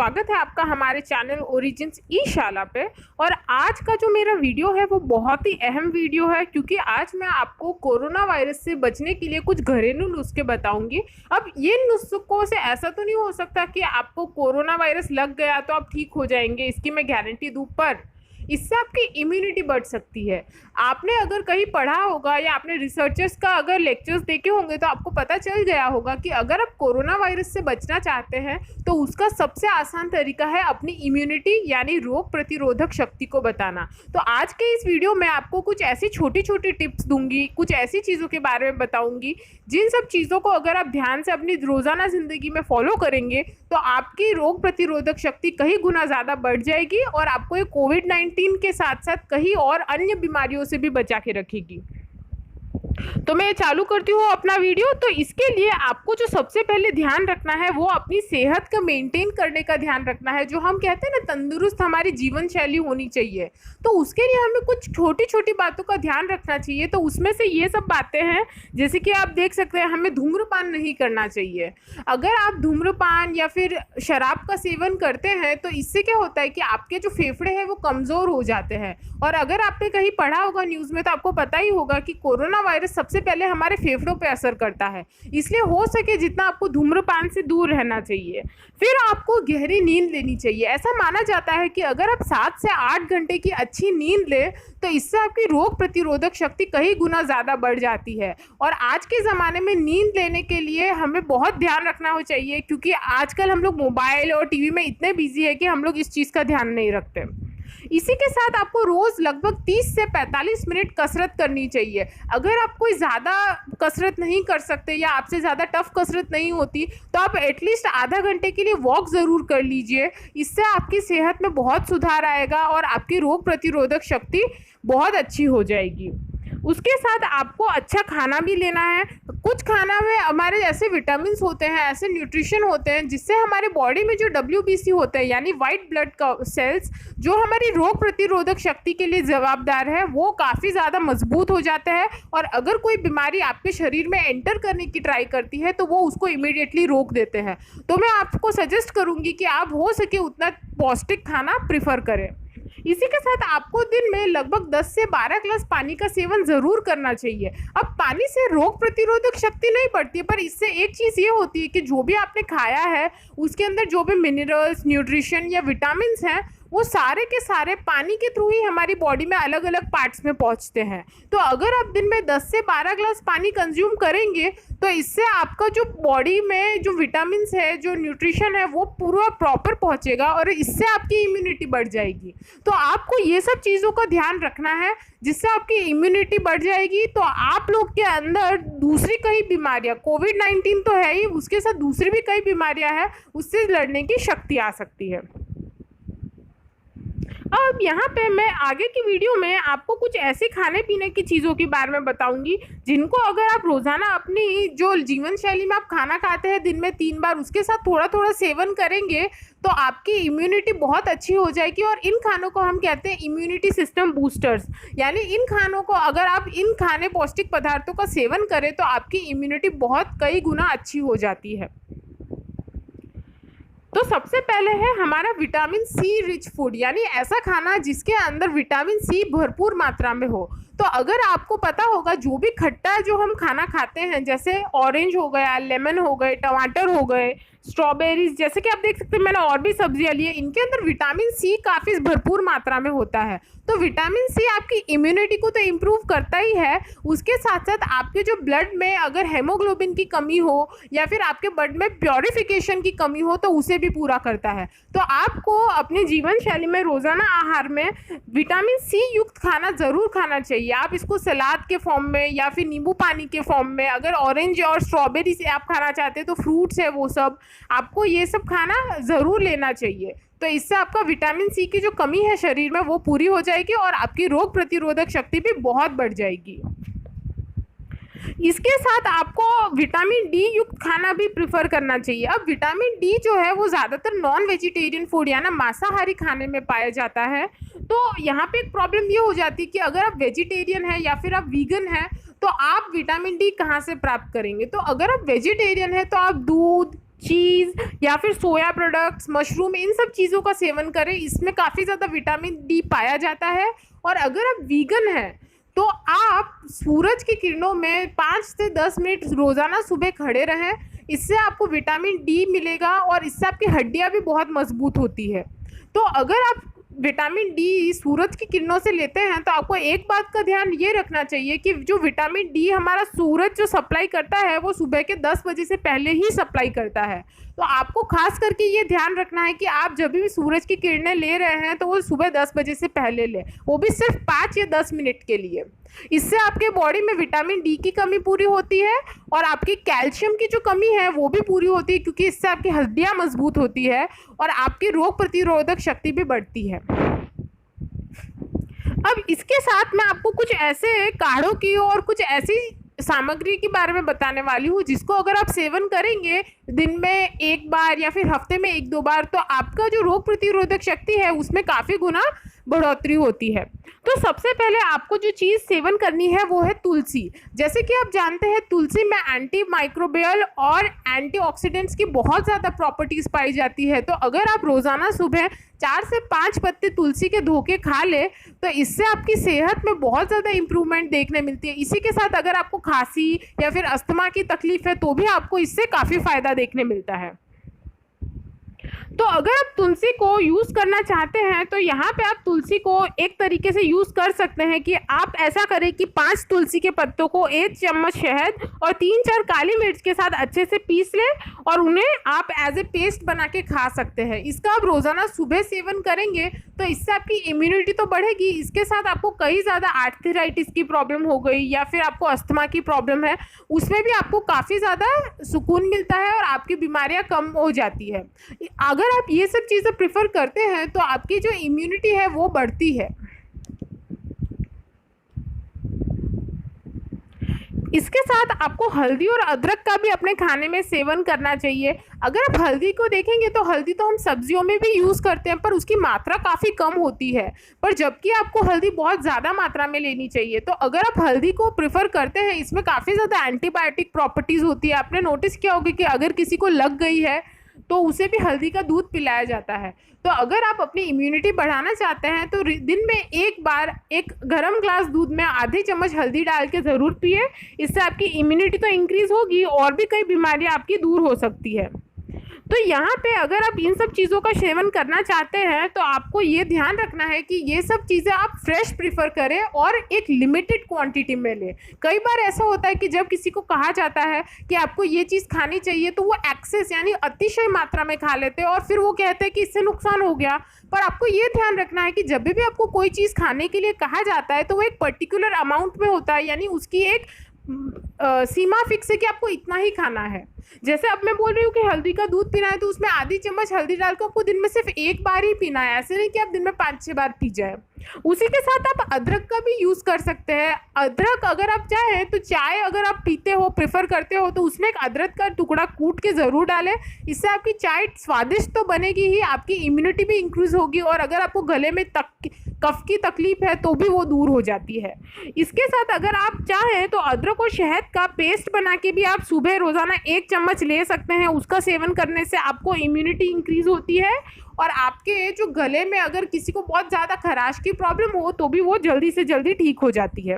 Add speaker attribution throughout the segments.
Speaker 1: स्वागत है आपका हमारे चैनल ओरिजिन्स ई शाला पे। और आज का जो मेरा वीडियो है वो बहुत ही अहम वीडियो है, क्योंकि आज मैं आपको कोरोना वायरस से बचने के लिए कुछ घरेलू नुस्खे बताऊंगी। अब ये नुस्खों से ऐसा तो नहीं हो सकता कि आपको कोरोना वायरस लग गया तो आप ठीक हो जाएंगे, इसकी मैं गारंटी दूं, पर इससे आपकी इम्यूनिटी बढ़ सकती है। आपने अगर कहीं पढ़ा होगा या आपने रिसर्चर्स का अगर लेक्चर्स देखे होंगे तो आपको पता चल गया होगा कि अगर आप कोरोना वायरस से बचना चाहते हैं तो उसका सबसे आसान तरीका है अपनी इम्यूनिटी यानी रोग प्रतिरोधक शक्ति को बताना। तो आज के इस वीडियो में आपको कुछ ऐसी छोटी छोटी टिप्स दूंगी, कुछ ऐसी चीज़ों के बारे में बताऊंगी जिन सब चीज़ों को अगर आप ध्यान से अपनी रोज़ाना ज़िंदगी में फॉलो करेंगे तो आपकी रोग प्रतिरोधक शक्ति कई गुना ज़्यादा बढ़ जाएगी और आपको ये कोविड-19 के साथ साथ कई और अन्य बीमारियों से भी बचा के रखेगी। तो मैं चालू करती हूँ अपना वीडियो। तो इसके लिए आपको जो सबसे पहले ध्यान रखना है वो अपनी सेहत का मेंटेन करने का ध्यान रखना है। जो हम कहते हैं ना, तंदुरुस्त हमारी जीवन शैली होनी चाहिए, तो उसके लिए हमें कुछ छोटी छोटी बातों का ध्यान रखना चाहिए। तो उसमें से ये सब बातें हैं, जैसे कि आप देख सकते हैं, हमें धूम्रपान नहीं करना चाहिए। अगर आप धूम्रपान या फिर शराब का सेवन करते हैं तो इससे क्या होता है कि आपके जो फेफड़े हैं वो कमज़ोर हो जाते हैं। और अगर आपने कहीं पढ़ा होगा न्यूज़ में तो आपको पता ही होगा कि कोरोना वायरस सबसे पहले हमारे फेफड़ों पे असर करता है, इसलिए हो सके जितना आपको धूम्रपान से दूर रहना चाहिए। फिर आपको गहरी नींद लेनी चाहिए। ऐसा माना जाता है कि अगर आप 7 से 8 घंटे की अच्छी नींद लें तो इससे आपकी रोग प्रतिरोधक शक्ति कई गुना ज़्यादा बढ़ जाती है। और आज के ज़माने में नींद लेने के लिए हमें बहुत ध्यान रखना चाहिए, क्योंकि आजकल हम लोग मोबाइल और टीवी में इतने बिजी है कि हम लोग इस चीज़ का ध्यान नहीं रखते। इसी के साथ आपको रोज़ लगभग 30 से 45 मिनट कसरत करनी चाहिए। अगर आप कोई ज़्यादा कसरत नहीं कर सकते या आपसे ज़्यादा टफ कसरत नहीं होती तो आप एटलीस्ट आधा घंटे के लिए वॉक ज़रूर कर लीजिए। इससे आपकी सेहत में बहुत सुधार आएगा और आपकी रोग प्रतिरोधक शक्ति बहुत अच्छी हो जाएगी। उसके साथ आपको अच्छा खाना भी लेना है। कुछ खाना में हमारे ऐसे विटामिन्स होते हैं, ऐसे न्यूट्रिशन होते हैं जिससे हमारे बॉडी में जो WBC होते हैं यानी वाइट ब्लड का सेल्स, जो हमारी रोग प्रतिरोधक शक्ति के लिए जवाबदार है, वो काफ़ी ज़्यादा मजबूत हो जाते हैं। और अगर कोई बीमारी आपके शरीर में एंटर करने की ट्राई करती है तो वो उसको इमीडिएटली रोक देते हैं। तो मैं आपको सजेस्ट करूँगी कि आप हो सके उतना पौष्टिक खाना प्रिफर करें। इसी के साथ आपको दिन में लगभग 10 से 12 ग्लास पानी का सेवन ज़रूर करना चाहिए। अब पानी से रोग प्रतिरोधक शक्ति नहीं बढ़ती है, पर इससे एक चीज़ ये होती है कि जो भी आपने खाया है उसके अंदर जो भी मिनरल्स, न्यूट्रिशन या विटामिन्स हैं वो सारे के सारे पानी के थ्रू ही हमारी बॉडी में अलग अलग पार्ट्स में पहुंचते हैं। तो अगर आप दिन में 10 से 12 ग्लास पानी कंज्यूम करेंगे तो इससे आपका जो बॉडी में जो विटामिन्स है, जो न्यूट्रिशन है, वो पूरा प्रॉपर पहुंचेगा और इससे आपकी इम्यूनिटी बढ़ जाएगी। तो आपको ये सब चीज़ों का ध्यान रखना है जिससे आपकी इम्यूनिटी बढ़ जाएगी। तो आप लोग के अंदर दूसरी कई बीमारियां, कोविड-19 तो है ही, उसके साथ दूसरी भी कई बीमारियां हैं, उससे लड़ने की शक्ति आ सकती है। अब यहाँ पे मैं आगे की वीडियो में आपको कुछ ऐसे खाने पीने की चीज़ों के बारे में बताऊंगी जिनको अगर आप रोज़ाना अपनी जो जीवन शैली में आप खाना खाते हैं दिन में 3 बार, उसके साथ थोड़ा थोड़ा सेवन करेंगे तो आपकी इम्यूनिटी बहुत अच्छी हो जाएगी। और इन खानों को हम कहते हैं इम्यूनिटी सिस्टम बूस्टर्स, यानी इन खानों को अगर आप इन खाने पौष्टिक पदार्थों का सेवन करें तो आपकी इम्यूनिटी बहुत कई गुना अच्छी हो जाती है। तो सबसे पहले है हमारा विटामिन सी रिच फूड, यानी ऐसा खाना जिसके अंदर विटामिन सी भरपूर मात्रा में हो। तो अगर आपको पता होगा जो भी खट्टा जो हम खाना खाते हैं, जैसे ऑरेंज हो गया, लेमन हो गए, टमाटर हो गए, स्ट्रॉबेरीज, जैसे कि आप देख सकते हैं मैंने और भी सब्जियां ली है, इनके अंदर विटामिन सी काफ़ी भरपूर मात्रा में होता है। तो विटामिन सी आपकी इम्यूनिटी को तो इम्प्रूव करता ही है, उसके साथ साथ आपके जो ब्लड में अगर हेमोग्लोबिन की कमी हो या फिर आपके ब्लड में प्योरिफिकेशन की कमी हो तो उसे भी पूरा करता है। तो आपको अपने जीवन शैली में रोज़ाना आहार में विटामिन सी युक्त खाना ज़रूर खाना चाहिए। आप इसको सलाद के फॉर्म में या फिर नींबू पानी के फॉर्म में, अगर ऑरेंज और स्ट्रॉबेरी से आप खाना चाहते हैं तो फ्रूट्स है वो सब, आपको ये सब खाना ज़रूर लेना चाहिए। तो इससे आपका विटामिन सी की जो कमी है शरीर में वो पूरी हो जाएगी और आपकी रोग प्रतिरोधक शक्ति भी बहुत बढ़ जाएगी। इसके साथ आपको विटामिन डी युक्त खाना भी प्रिफर करना चाहिए। अब विटामिन डी जो है वो ज़्यादातर नॉन वेजिटेरियन फूड यानी मांसाहारी खाने में पाया जाता है। तो यहाँ पे एक प्रॉब्लम ये हो जाती है कि अगर आप वेजिटेरियन हैं या फिर आप वीगन हैं तो आप विटामिन डी कहाँ से प्राप्त करेंगे। तो अगर आप वेजिटेरियन हैं तो आप दूध, चीज़ या फिर सोया प्रोडक्ट्स, मशरूम, इन सब चीज़ों का सेवन करें। इसमें काफ़ी ज़्यादा विटामिन डी पाया जाता है। और अगर आप वीगन हैं तो आप सूरज की किरणों में 5 से 10 मिनट रोज़ाना सुबह खड़े रहें। इससे आपको विटामिन डी मिलेगा और इससे आपकी हड्डियाँ भी बहुत मजबूत होती है। तो अगर आप विटामिन डी सूरज की किरणों से लेते हैं तो आपको एक बात का ध्यान ये रखना चाहिए कि जो विटामिन डी हमारा सूरज जो सप्लाई करता है वो सुबह के 10 बजे से पहले ही सप्लाई करता है। तो आपको खास करके ये ध्यान रखना है कि आप जब भी सूरज की किरणें ले रहे हैं तो वो सुबह 10 बजे से पहले लें, वो भी सिर्फ 5 या 10 मिनट के लिए। इससे आपके बॉडी में विटामिन डी की कमी पूरी होती है और आपकी कैल्शियम की जो कमी है वो भी पूरी होती है, क्योंकि इससे आपकी हड्डियाँ मजबूत होती है और आपकी रोग प्रतिरोधक शक्ति भी बढ़ती है। अब इसके साथ मैं आपको कुछ ऐसे काढ़ों की और कुछ ऐसी सामग्री के बारे में बताने वाली हूँ जिसको अगर आप सेवन करेंगे दिन में एक बार या फिर हफ्ते में एक दो बार, तो आपका जो रोग प्रतिरोधक शक्ति है उसमें काफ़ी गुना बढ़ोतरी होती है। तो सबसे पहले आपको जो चीज़ सेवन करनी है वो है तुलसी। जैसे कि आप जानते हैं तुलसी में एंटी माइक्रोबियल और एंटीऑक्सीडेंट्स की बहुत ज़्यादा प्रॉपर्टीज़ पाई जाती है। तो अगर आप रोज़ाना सुबह 4 से 5 पत्ते तुलसी के धो के खा ले तो इससे आपकी सेहत में बहुत ज़्यादा इम्प्रूवमेंट देखने मिलती है। इसी के साथ अगर आपको खांसी या फिर अस्थमा की तकलीफ है तो भी आपको इससे काफ़ी फ़ायदा देखने मिलता है। तो अगर आप तुलसी को यूज़ करना चाहते हैं तो यहाँ पे आप तुलसी को एक तरीके से यूज़ कर सकते हैं कि आप ऐसा करें कि 5 तुलसी के पत्तों को 1 चम्मच शहद और 3-4 काली मिर्च के साथ अच्छे से पीस लें और उन्हें आप एज ए पेस्ट बना के खा सकते हैं। इसका आप रोज़ाना सुबह सेवन करेंगे तो इससे आपकी इम्यूनिटी तो बढ़ेगी, इसके साथ आपको कई ज़्यादा आर्थराइटिस की प्रॉब्लम हो गई या फिर आपको अस्थमा की प्रॉब्लम है उसमें भी आपको काफ़ी ज़्यादा सुकून मिलता है और आपकी बीमारियाँ कम हो जाती है। अगर आप ये सब चीज़ें प्रेफर करते हैं तो आपकी जो इम्यूनिटी है वो बढ़ती है। इसके साथ आपको हल्दी और अदरक का भी अपने खाने में सेवन करना चाहिए। अगर आप हल्दी को देखेंगे तो हल्दी तो हम सब्जियों में भी यूज़ करते हैं पर उसकी मात्रा काफ़ी कम होती है, पर जबकि आपको हल्दी बहुत ज़्यादा मात्रा में लेनी चाहिए। तो अगर आप हल्दी को प्रेफर करते हैं इसमें काफ़ी ज़्यादा एंटीबायोटिक प्रॉपर्टीज़ होती है। आपने नोटिस किया होगा कि अगर किसी को लग गई है तो उसे भी हल्दी का दूध पिलाया जाता है। तो अगर आप अपनी इम्यूनिटी बढ़ाना चाहते हैं तो दिन में एक बार एक गर्म ग्लास दूध में आधी चम्मच हल्दी डाल के ज़रूर पिए। इससे आपकी इम्यूनिटी तो इंक्रीज़ होगी और भी कई बीमारियां आपकी दूर हो सकती है। तो यहाँ पे अगर आप इन सब चीज़ों का सेवन करना चाहते हैं तो आपको ये ध्यान रखना है कि ये सब चीज़ें आप फ्रेश प्रीफर करें और एक लिमिटेड क्वांटिटी में लें। कई बार ऐसा होता है कि जब किसी को कहा जाता है कि आपको ये चीज़ खानी चाहिए तो वो एक्सेस यानी अतिशय मात्रा में खा लेते हैं और फिर वो कहते हैं कि इससे नुकसान हो गया। पर आपको ये ध्यान रखना है कि जब भी आपको कोई चीज़ खाने के लिए कहा जाता है तो वो एक पर्टिकुलर अमाउंट में होता है, यानी उसकी एक सीमा फिक्स है कि आपको इतना ही खाना है। जैसे अब मैं बोल रही हूँ कि हल्दी का दूध पीना है तो उसमें आधी चम्मच हल्दी डालकर आपको दिन में सिर्फ एक बार ही पीना है, ऐसे नहीं कि आप दिन में 5-6 बार पी जाए। उसी के साथ आप अदरक का भी यूज़ कर सकते हैं। अदरक अगर आप चाहें तो चाय अगर आप पीते हो प्रेफर करते हो तो उसमें एक अदरक का टुकड़ा कूट के ज़रूर डालें। इससे आपकी चाय स्वादिष्ट तो बनेगी ही, आपकी इम्यूनिटी भी इंक्रीज़ होगी और अगर आपको गले में कफ की तकलीफ है तो भी वो दूर हो जाती है। इसके साथ अगर आप चाहें तो अदरक और शहद का पेस्ट बना के भी आप सुबह रोज़ाना 1 चम्मच ले सकते हैं। उसका सेवन करने से आपको इम्यूनिटी इंक्रीज़ होती है और आपके जो गले में अगर किसी को बहुत ज़्यादा खराश की प्रॉब्लम हो तो भी वो जल्दी से जल्दी ठीक हो जाती है।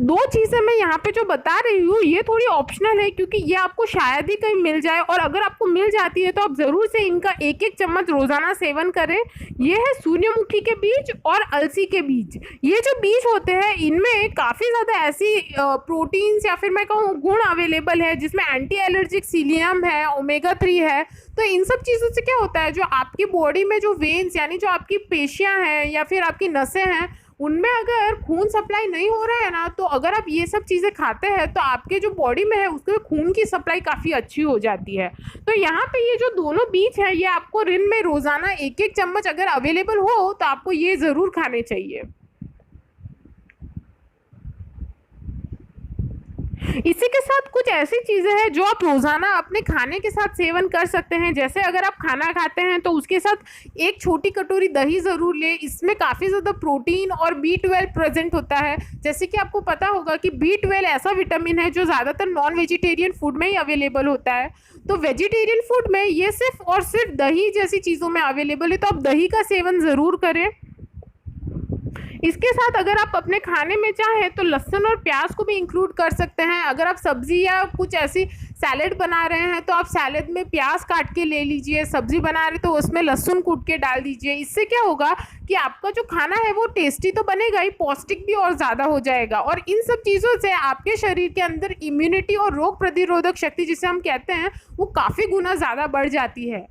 Speaker 1: 2 चीज़ें मैं यहाँ पे जो बता रही हूँ ये थोड़ी ऑप्शनल है क्योंकि ये आपको शायद ही कहीं मिल जाए और अगर आपको मिल जाती है तो आप ज़रूर से इनका 1-1 चम्मच रोज़ाना सेवन करें। ये है सूर्यमुखी के बीज और अलसी के बीज। ये जो बीज होते हैं इनमें काफ़ी ज़्यादा ऐसी प्रोटीन्स या फिर मैं कहूँ गुण अवेलेबल है जिसमें एंटी एलर्जिक सीलियम है, ओमेगा 3 है। तो इन सब चीज़ों से क्या होता है जो आपकी बॉडी में जो वेन्स यानी जो आपकी पेशियाँ हैं या फिर आपकी नसें हैं उनमें अगर खून सप्लाई नहीं हो रहा है ना, तो अगर आप ये सब चीज़ें खाते हैं तो आपके जो बॉडी में है उसके खून की सप्लाई काफ़ी अच्छी हो जाती है। तो यहाँ पे ये जो दोनों बीज है ये आपको दिन में रोज़ाना 1-1 चम्मच अगर अवेलेबल हो तो आपको ये ज़रूर खाने चाहिए। इसी के साथ कुछ ऐसी चीज़ें हैं जो आप रोज़ाना अपने खाने के साथ सेवन कर सकते हैं। जैसे अगर आप खाना खाते हैं तो उसके साथ एक छोटी कटोरी दही ज़रूर लें। इसमें काफ़ी ज़्यादा प्रोटीन और B12 प्रेजेंट होता है। जैसे कि आपको पता होगा कि B12 ऐसा विटामिन है जो ज़्यादातर नॉन वेजिटेरियन फूड में ही अवेलेबल होता है। तो वेजिटेरियन फूड में ये सिर्फ और सिर्फ दही जैसी चीज़ों में अवेलेबल है, तो आप दही का सेवन ज़रूर करें। इसके साथ अगर आप अपने खाने में चाहें तो लहसुन और प्याज को भी इंक्लूड कर सकते हैं। अगर आप सब्ज़ी या कुछ ऐसी सैलेड बना रहे हैं तो आप सैलेड में प्याज काट के ले लीजिए, सब्ज़ी बना रहे तो उसमें लहसुन कूट के डाल दीजिए। इससे क्या होगा कि आपका जो खाना है वो टेस्टी तो बनेगा ही, पौष्टिक भी और ज़्यादा हो जाएगा। और इन सब चीज़ों से आपके शरीर के अंदर इम्यूनिटी और रोग प्रतिरोधक शक्ति जिसे हम कहते हैं वो काफ़ी गुना ज़्यादा बढ़ जाती है।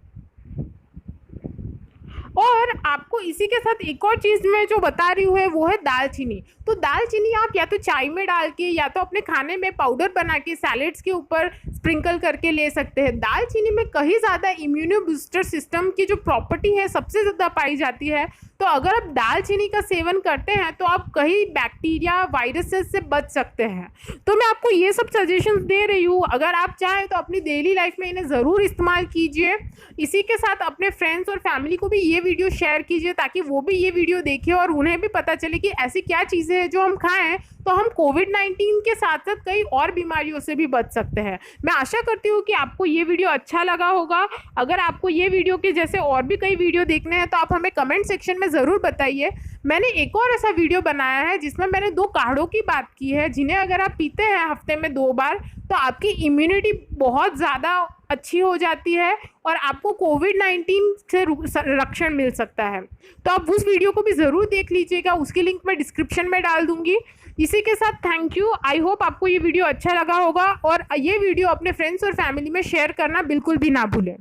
Speaker 1: और आपको इसी के साथ एक और चीज़ मैं जो बता रही हूँ वो है दालचीनी। तो दालचीनी आप या तो चाय में डाल के या तो अपने खाने में पाउडर बना के सैलेड्स के ऊपर स्प्रिंकल करके ले सकते हैं। दालचीनी में कहीं ज़्यादा इम्यूनो बूस्टर सिस्टम की जो प्रॉपर्टी है सबसे ज़्यादा पाई जाती है। तो अगर आप दालचीनी का सेवन करते हैं तो आप कहीं बैक्टीरिया वायरसेस से बच सकते हैं। तो मैं आपको ये सब सजेशंस दे रही हूँ, अगर आप चाहें तो अपनी डेली लाइफ में इन्हें ज़रूर इस्तेमाल कीजिए। इसी के साथ अपने फ्रेंड्स और फैमिली को भी ये वीडियो शेयर कीजिए ताकि वो भी ये वीडियो देखें और उन्हें भी पता चले कि ऐसी क्या चीज़ें हैं जो हम खाएं तो हम कोविड-19 के साथ साथ कई और बीमारियों से भी बच सकते हैं। मैं आशा करती हूँ कि आपको ये वीडियो अच्छा लगा होगा। अगर आपको ये वीडियो के जैसे और भी कई वीडियो देखने हैं तो आप हमें कमेंट सेक्शन में ज़रूर बताइए। मैंने एक और ऐसा वीडियो बनाया है जिसमें मैंने 2 काढ़ों की बात की है जिन्हें अगर आप पीते हैं हफ्ते में 2 बार तो आपकी इम्यूनिटी बहुत ज़्यादा अच्छी हो जाती है और आपको कोविड-19 से रक्षण मिल सकता है। तो आप उस वीडियो को भी ज़रूर देख लीजिएगा, उसकी लिंक मैं डिस्क्रिप्शन में डाल दूँगी। इसी के साथ थैंक यू। आई होप आपको ये वीडियो अच्छा लगा होगा और ये वीडियो अपने फ्रेंड्स और फैमिली में शेयर करना बिल्कुल भी ना भूलें।